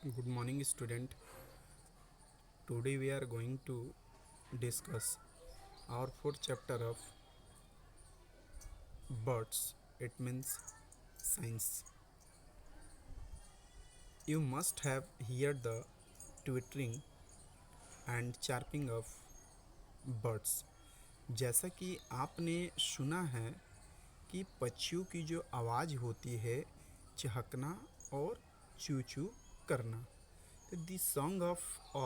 Good morning, student. Today we are going to discuss our fourth chapter of birds. It means science. You must have heard the twittering and chirping of birds. जैसा कि आपने सुना है कि पक्षियों की जो आवाज़ होती है चहकना और चू चू करना। The song of a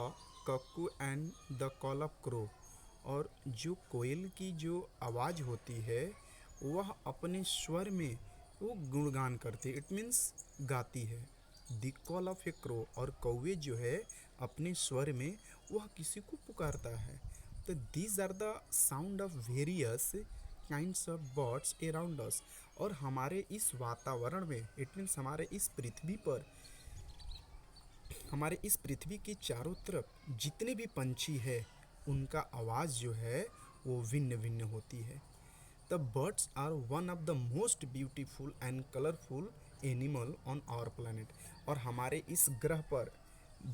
cuckoo and the call of crow. और जो कोयल की जो आवाज़ होती है वह अपने स्वर में वो गुणगान करती है, इट मीन्स गाती है। The call of A crow, और कौवे जो है अपने स्वर में वह किसी को पुकारता है। तो these are the sound of various kinds of birds around us. और हमारे इस वातावरण में, इट मीन्स हमारे इस पृथ्वी के चारों तरफ जितने भी पंछी है उनका आवाज़ जो है वो भिन्न भिन्न होती है। The birds are one of the most beautiful and colourful animal on our planet. और हमारे इस ग्रह पर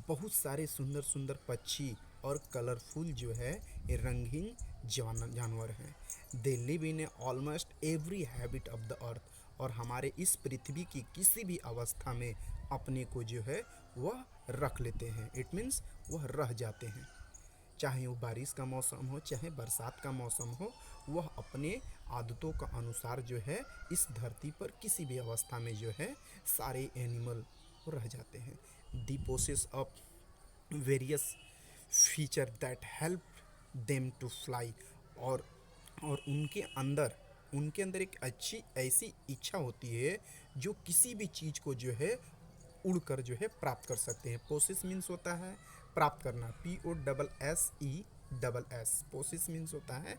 बहुत सारे सुंदर सुंदर पक्षी और कलरफुल जो है ये रंगीन जानवर हैं। They live in almost every habit of the earth. और हमारे इस पृथ्वी की किसी भी अवस्था में अपने को जो है वह रख लेते हैं, इट मीन्स वह रह जाते हैं। चाहे वो बारिश का मौसम हो चाहे बरसात का मौसम हो, वह अपने आदतों का अनुसार जो है इस धरती पर किसी भी अवस्था में जो है सारे एनिमल रह जाते हैं। The process of various feature that help them to fly. और और उनके अंदर एक अच्छी ऐसी इच्छा होती है जो किसी भी चीज़ को जो है उड़कर जो है प्राप्त कर सकते हैं। पोसिस मीन्स होता है प्राप्त करना, POSSESS। पोसिस मीन्स होता है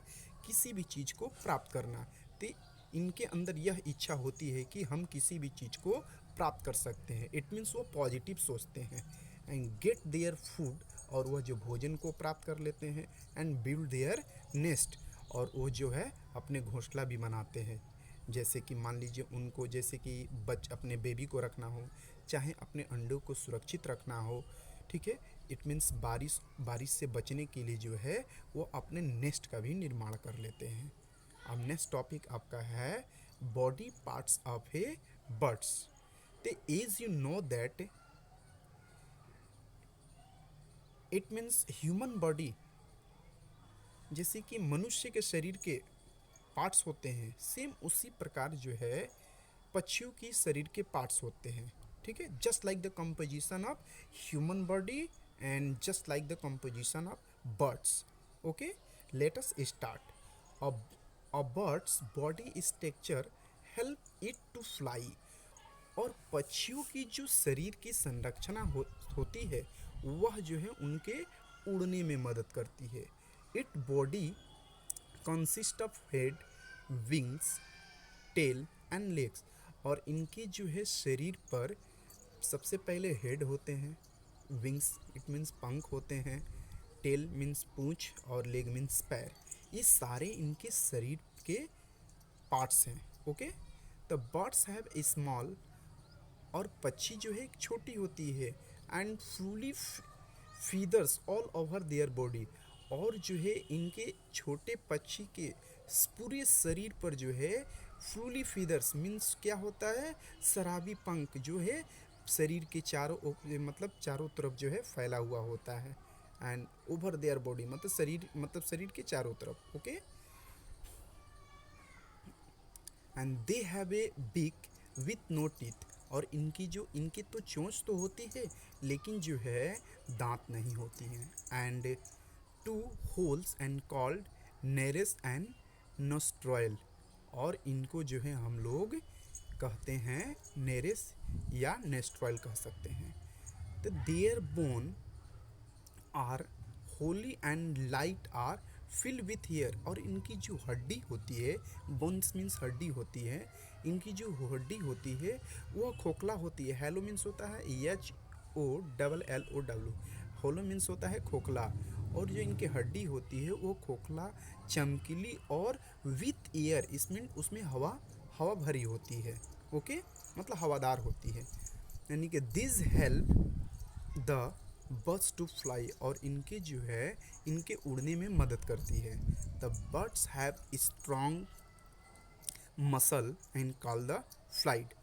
किसी भी चीज़ को प्राप्त करना। तो इनके अंदर यह इच्छा होती है कि हम किसी भी चीज़ को प्राप्त कर सकते हैं, इट मीन्स वो पॉजिटिव सोचते हैं। एंड गेट देयर फूड, और वह जो भोजन को प्राप्त कर लेते हैं। एंड बिल्ड देयर नेस्ट, और वो जो है अपने घोंसला भी बनाते हैं। जैसे कि मान लीजिए उनको, जैसे कि अपने बेबी को रखना हो, चाहे अपने अंडों को सुरक्षित रखना हो, ठीक है। इट मीन्स बारिश से बचने के लिए जो है वो अपने नेस्ट का भी निर्माण कर लेते हैं। अब नेक्स्ट टॉपिक आपका है body parts of a birds. तो as you know that it means human body, जैसे कि मनुष्य के शरीर के पार्ट्स होते हैं, सेम उसी प्रकार जो है पक्षियों की शरीर के पार्ट्स होते हैं, ठीक है। Just like the composition of human body and just like the composition of birds. Okay, let us start. A bird's body structure help it to fly. और पक्षियों की जो शरीर की संरचना होती है वह जो है उनके उड़ने में मदद करती है। It body consist of head, wings, tail and legs. और इनकी जो है शरीर पर सबसे पहले हेड होते हैं, विंग्स इट मीन्स पंख होते हैं, टेल मीन्स पूंछ, और लेग मीन्स पैर। ये सारे इनके शरीर के पार्ट्स हैं। Okay, the birds have a small, और पक्षी जो है एक छोटी होती है, and fluffy feathers all over their body. और जो है इनके छोटे पक्षी के पूरे शरीर पर जो है फ्लूली फीदर्स मीन्स क्या होता है, शराबी पंख जो है शरीर के चारों तरफ जो है फैला हुआ होता है। एंड ओवर देयर बॉडी मतलब शरीर के चारों तरफ। Okay, and they have a beak with no teeth. और इनकी तो चोंच तो होती है लेकिन जो है दांत नहीं होती हैं। And two holes and called nares and nostril. और इनको जो है हम लोग कहते हैं नेरेस या नेस्ट्रॉयल कह सकते हैं। तो their bone are hollow and light are filled with air. और इनकी जो हड्डी होती है, बोन्स मीन्स हड्डी होती है, इनकी जो हड्डी होती है वह खोखला होती है। हेलो मीन्स होता है HOLLOW। होलो मीन्स होता है खोखला। और जो इनकी हड्डी होती है वो खोखला, चमकीली और विथ एयर, इसमें उसमें हवा भरी होती है। ओके, मतलब हवादार होती है। यानी कि this help the birds to fly, और इनके जो है इनके उड़ने में मदद करती है। The birds have strong muscle and call the flight,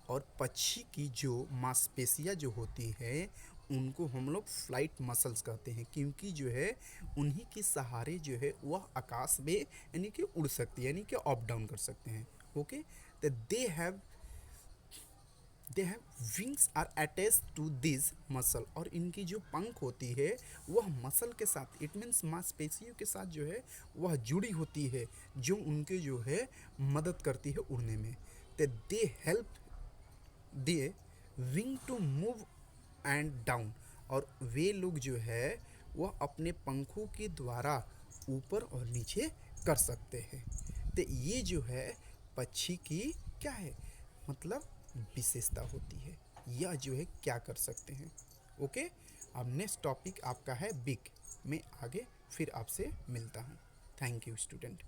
और पक्षी की जो मांसपेशियाँ जो होती है उनको हम लोग फ्लाइट मसल्स कहते हैं, क्योंकि जो है उन्हीं के सहारे जो है वह आकाश में यानी कि उड़ सकती है, यानी कि अप डाउन कर सकते हैं। ओके, तो they have wings are attach to this muscle, और इनकी जो पंख होती है वह मसल के साथ, इट मीन्स मांसपेशियों के साथ जो है वह जुड़ी होती है, जो उनके जो है मदद करती है उड़ने में। तो they help the wing to move and down, और वे लोग जो है वह अपने पंखों के द्वारा ऊपर और नीचे कर सकते हैं। तो ये जो है पक्षी की क्या है, मतलब विशेषता होती है, यह जो है क्या कर सकते हैं। ओके, अब नेक्स्ट टॉपिक आपका है बिग। मैं आगे फिर आपसे मिलता हूँ। Thank you student.